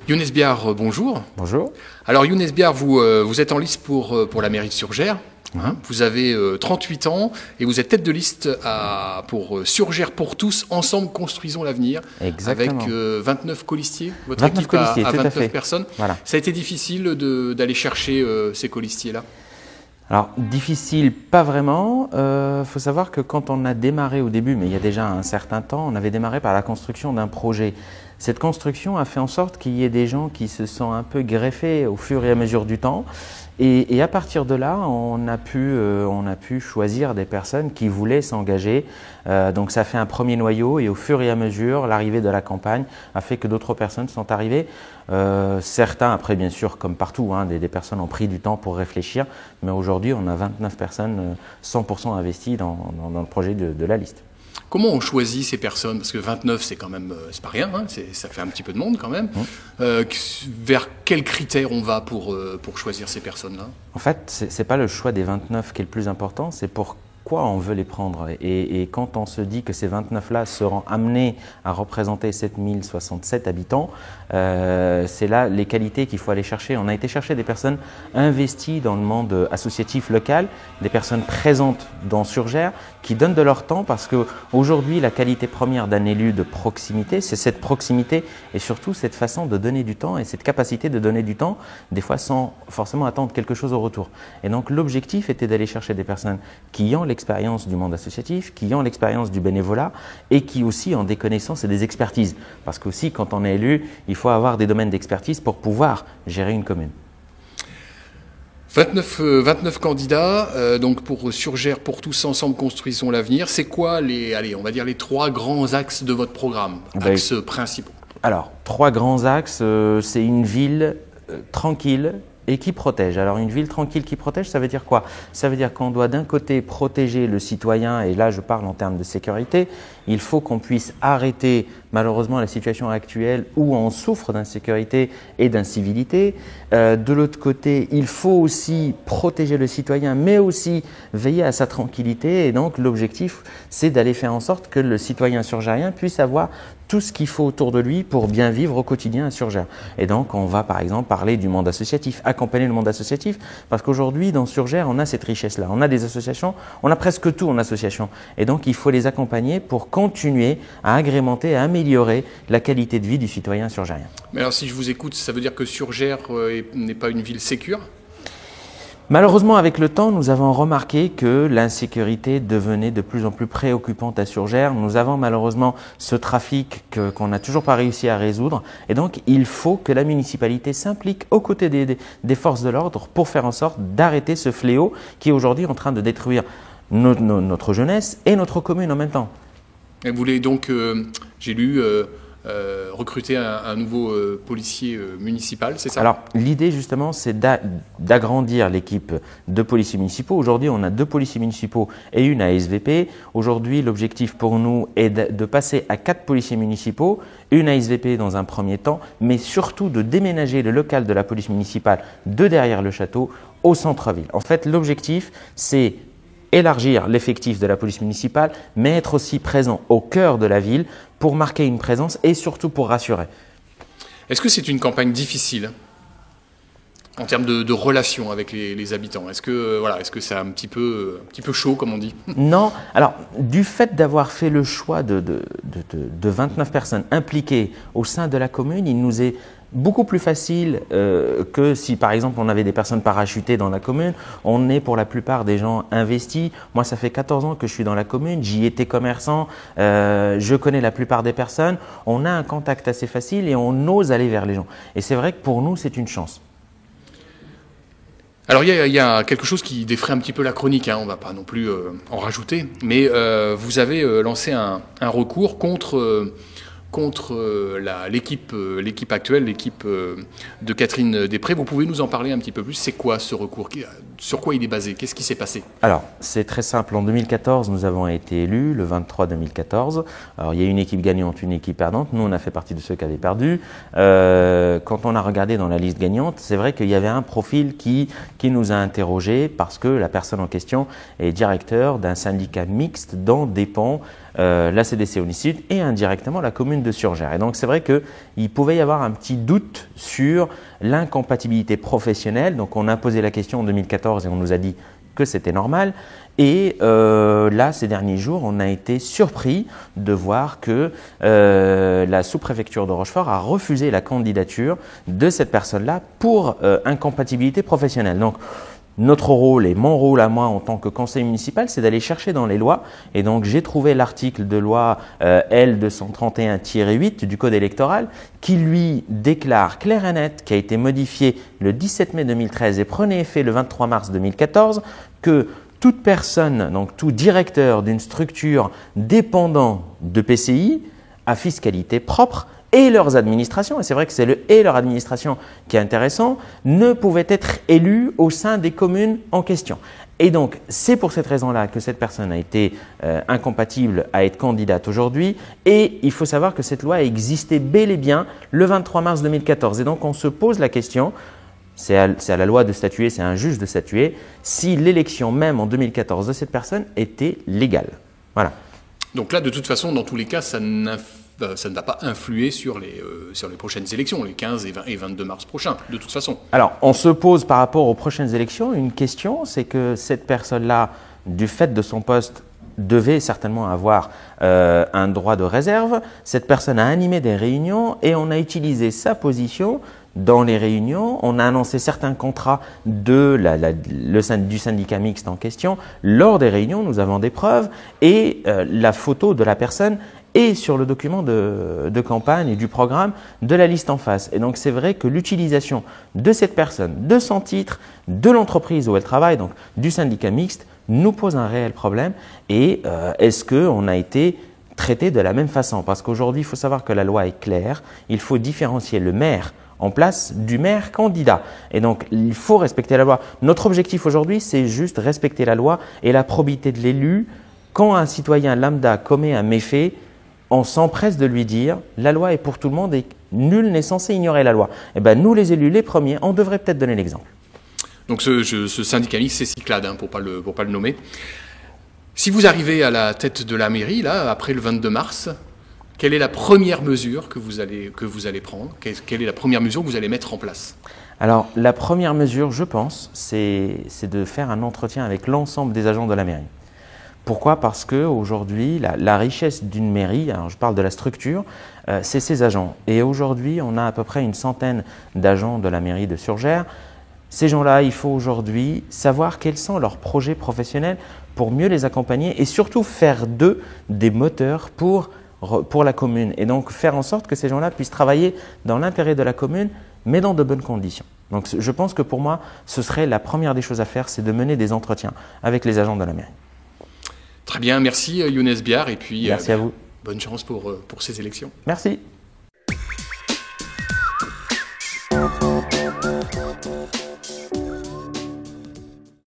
Younes Biard, bonjour. Bonjour. Alors Younes Biard, vous êtes en liste pour la mairie de Surgères. Hein, vous avez 38 ans et vous êtes tête de liste pour Surgères pour tous, ensemble construisons l'avenir. Exactement. Avec 29 colistiers, votre 29 équipe colistiers, à tout à 29 fait. personnes. Voilà. Ça a été difficile d'aller chercher ces colistiers-là? Alors, difficile, pas vraiment. Faut savoir que quand on a démarré au début, mais il y a déjà un certain temps, on avait démarré par la construction d'un projet. Cette construction a fait en sorte qu'il y ait des gens qui se sont un peu greffés au fur et à mesure du temps. Et à partir de là, on a pu choisir des personnes qui voulaient s'engager. Donc ça fait un premier noyau et au fur et à mesure, l'arrivée de la campagne a fait que d'autres personnes sont arrivées. Certains, après bien sûr, comme partout, hein, des personnes ont pris du temps pour réfléchir. Mais aujourd'hui, on a 29 personnes 100% investies dans le projet de la liste. Comment on choisit ces personnes? Parce que 29, c'est quand même, c'est pas rien, hein, ça fait un petit peu de monde quand même. Vers quels critères on va pour choisir ces personnes-là? En fait, c'est pas le choix des 29 qui est le plus important, c'est pourquoi on veut les prendre. Et quand on se dit que ces 29-là seront amenés à représenter 7067 habitants, c'est là les qualités qu'il faut aller chercher. On a été chercher des personnes investies dans le monde associatif local, des personnes présentes dans Surgères, qui donnent de leur temps parce qu'aujourd'hui, la qualité première d'un élu de proximité, c'est cette proximité et surtout cette façon de donner du temps et cette capacité de donner du temps, des fois sans forcément attendre quelque chose au retour. Et donc l'objectif était d'aller chercher des personnes qui ont l'expérience du monde associatif, qui ont l'expérience du bénévolat et qui aussi ont des connaissances et des expertises. Parce qu'aussi, quand on est élu, il faut avoir des domaines d'expertise pour pouvoir gérer une commune. 29 candidats, donc pour Surgères pour tous ensemble construisons l'avenir. C'est quoi on va dire les 3 grands axes de votre programme, axes principaux? Alors, 3 grands axes, c'est une ville tranquille et qui protège. Alors une ville tranquille qui protège, ça veut dire quoi? Ça veut dire qu'on doit d'un côté protéger le citoyen, et là je parle en termes de sécurité. Il faut qu'on puisse arrêter malheureusement la situation actuelle où on souffre d'insécurité et d'incivilité. De l'autre côté, il faut aussi protéger le citoyen, mais aussi veiller à sa tranquillité. Et donc l'objectif, c'est d'aller faire en sorte que le citoyen surgérien puisse avoir tout ce qu'il faut autour de lui pour bien vivre au quotidien à Surgères. Et donc, on va par exemple parler du monde associatif, accompagner le monde associatif, parce qu'aujourd'hui, dans Surgères, on a cette richesse-là. On a des associations, on a presque tout en association. Et donc, il faut les accompagner pour continuer à agrémenter, à améliorer la qualité de vie du citoyen surgérien. Mais alors, si je vous écoute, ça veut dire que Surgères n'est pas une ville sécure? Malheureusement, avec le temps, nous avons remarqué que l'insécurité devenait de plus en plus préoccupante à Surgères. Nous avons malheureusement ce trafic qu'on n'a toujours pas réussi à résoudre. Et donc, il faut que la municipalité s'implique aux côtés des forces de l'ordre pour faire en sorte d'arrêter ce fléau qui est aujourd'hui en train de détruire notre jeunesse et notre commune en même temps. Et vous voulez donc, j'ai lu, recruter un nouveau policier municipal, c'est ça? Alors, l'idée justement, c'est d'agrandir l'équipe de policiers municipaux. Aujourd'hui, on a 2 policiers municipaux et une ASVP. Aujourd'hui, l'objectif pour nous est de passer à 4 policiers municipaux, une ASVP dans un premier temps, mais surtout de déménager le local de la police municipale de derrière le château au centre-ville. En fait, l'objectif, c'est élargir l'effectif de la police municipale, mais être aussi présent au cœur de la ville pour marquer une présence et surtout pour rassurer. Est-ce que c'est une campagne difficile en termes de relations avec les habitants? Est-ce que c'est un petit peu chaud, comme on dit? Non. Alors, du fait d'avoir fait le choix de 29 personnes impliquées au sein de la commune, il nous est beaucoup plus facile que si, par exemple, on avait des personnes parachutées dans la commune. On est pour la plupart des gens investis. Moi, ça fait 14 ans que je suis dans la commune. J'y étais commerçant. Je connais la plupart des personnes. On a un contact assez facile et on ose aller vers les gens. Et c'est vrai que pour nous, c'est une chance. Alors, il y a quelque chose qui défraie un petit peu la chronique, hein, on ne va pas non plus en rajouter, mais vous avez lancé un recours contre contre l'équipe actuelle, l'équipe de Catherine Després. Vous pouvez nous en parler un petit peu plus? C'est quoi ce recours? Sur quoi il est basé? Qu'est-ce qui s'est passé? Alors, c'est très simple. En 2014, nous avons été élus, le 23 2014. Alors, il y a une équipe gagnante, une équipe perdante. Nous, on a fait partie de ceux qui avaient perdu. Quand on a regardé dans la liste gagnante, c'est vrai qu'il y avait un profil qui nous a interrogés parce que la personne en question est directeur d'un syndicat mixte dont dépend la CDC Unisud et indirectement la commune de Surgères. Et donc c'est vrai qu'il pouvait y avoir un petit doute sur l'incompatibilité professionnelle. Donc on a posé la question en 2014 et on nous a dit que c'était normal. Et là, ces derniers jours, on a été surpris de voir que la sous-préfecture de Rochefort a refusé la candidature de cette personne-là pour incompatibilité professionnelle. Donc, notre rôle et mon rôle à moi en tant que conseiller municipal, c'est d'aller chercher dans les lois. Et donc, j'ai trouvé l'article de loi L231-8 du Code électoral qui lui déclare clair et net, qui a été modifié le 17 mai 2013 et prenait effet le 23 mars 2014, que toute personne, donc tout directeur d'une structure dépendant de PCI à fiscalité propre et leurs administrations, et c'est vrai que c'est le « et leur administration » qui est intéressant, ne pouvaient être élus au sein des communes en question. Et donc, c'est pour cette raison-là que cette personne a été incompatible à être candidate aujourd'hui. Et il faut savoir que cette loi existait bel et bien le 23 mars 2014. Et donc, on se pose la question, c'est à la loi de statuer, c'est à un juge de statuer, si l'élection même en 2014 de cette personne était légale. Voilà. Donc là, de toute façon, dans tous les cas, ça ne va pas influer sur les prochaines élections, les 15 et 22 mars prochains, de toute façon. Alors, on se pose par rapport aux prochaines élections une question, c'est que cette personne-là, du fait de son poste, devait certainement avoir un droit de réserve. Cette personne a animé des réunions et on a utilisé sa position dans les réunions. On a annoncé certains contrats du syndicat mixte en question. Lors des réunions, nous avons des preuves et la photo de la personne et sur le document de campagne et du programme de la liste en face. Et donc, c'est vrai que l'utilisation de cette personne, de son titre, de l'entreprise où elle travaille, donc du syndicat mixte, nous pose un réel problème. Et est-ce qu'on a été traité de la même façon? Parce qu'aujourd'hui, il faut savoir que la loi est claire. Il faut différencier le maire en place du maire candidat. Et donc, il faut respecter la loi. Notre objectif aujourd'hui, c'est juste respecter la loi et la probité de l'élu. Quand un citoyen lambda commet un méfait, on s'empresse de lui dire « la loi est pour tout le monde et nul n'est censé ignorer la loi ». Eh bien, nous les élus, les premiers, on devrait peut-être donner l'exemple. Donc ce syndicat mixte, c'est Cyclade, pour pas le nommer. Si vous arrivez à la tête de la mairie, là, après le 22 mars, quelle est la première mesure que vous allez prendre? Quelle est la première mesure que vous allez mettre en place? Alors, la première mesure, je pense, c'est de faire un entretien avec l'ensemble des agents de la mairie. Pourquoi? Parce qu'aujourd'hui, la richesse d'une mairie, alors je parle de la structure, c'est ses agents. Et aujourd'hui, on a à peu près une centaine d'agents de la mairie de Surgères. Ces gens-là, il faut aujourd'hui savoir quels sont leurs projets professionnels pour mieux les accompagner et surtout faire d'eux des moteurs pour la commune. Et donc, faire en sorte que ces gens-là puissent travailler dans l'intérêt de la commune, mais dans de bonnes conditions. Donc, je pense que pour moi, ce serait la première des choses à faire, c'est de mener des entretiens avec les agents de la mairie. Très bien, merci Younes Biard et puis merci à vous. Bonne chance pour ces élections. Merci.